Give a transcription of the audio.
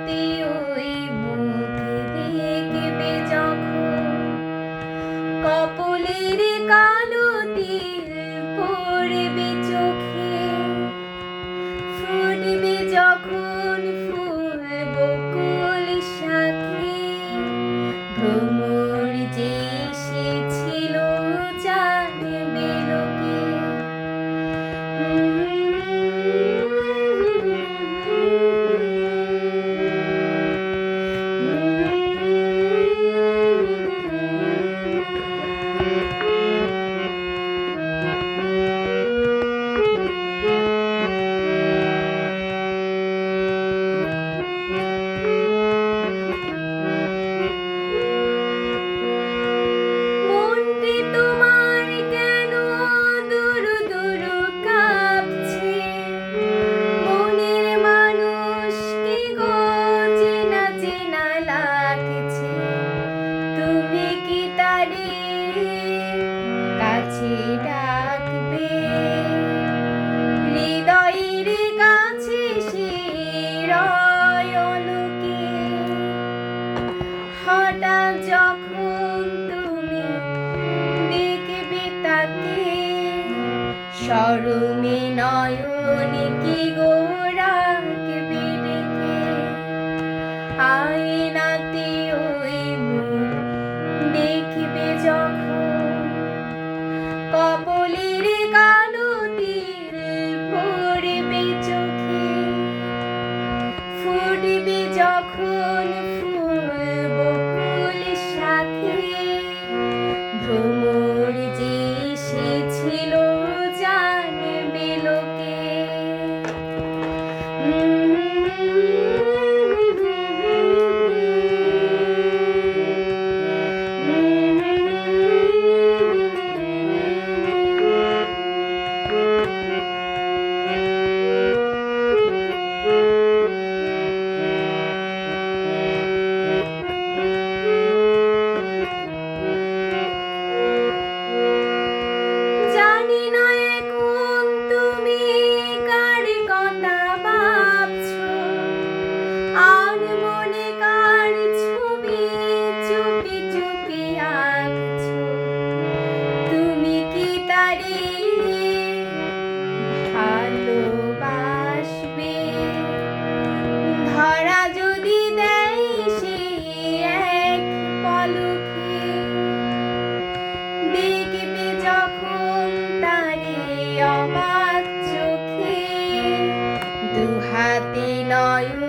নাতে ওই মুখ দেখবে যখন, কপলের কালো তিল পড়বে চোখে, ফুটবে যখন ফুল বকুল শাখে, ভ্রমর যে এসেছিল জানবে লোকে। মনটি তোমার কেন দুরু দুরু কাঁপছে, মনের মানুষকে গো চেনা চেনা লাগছে, তুমি কি তারে কাছে ডাকবে, হৃদয়ের কাছে সে রয় অলোকে। হঠাৎ যখন তুমি দেখবে তাকে, শরমে নয়নে কি গো রাখবে ডেকে, আয়নাতে ওই মুখ দেখবে যখন, কপলের কালো তিল পড়বে চোখে, ফুটবে যখন ফুল বকুল শাখে, ভ্রমর যে এসেছিল জানবে লোকে। জানি না এখন তুমি কার কথা ভাবছো, আর মনে কার ছবি চুপি চুপি আঁকছো, তুমি কি তারে ভালোবাসবে, ধরা যদি দেয় সে এক পলকে, দেখবে যখন তারে অবাক চোখে, দুহাতে নয়ন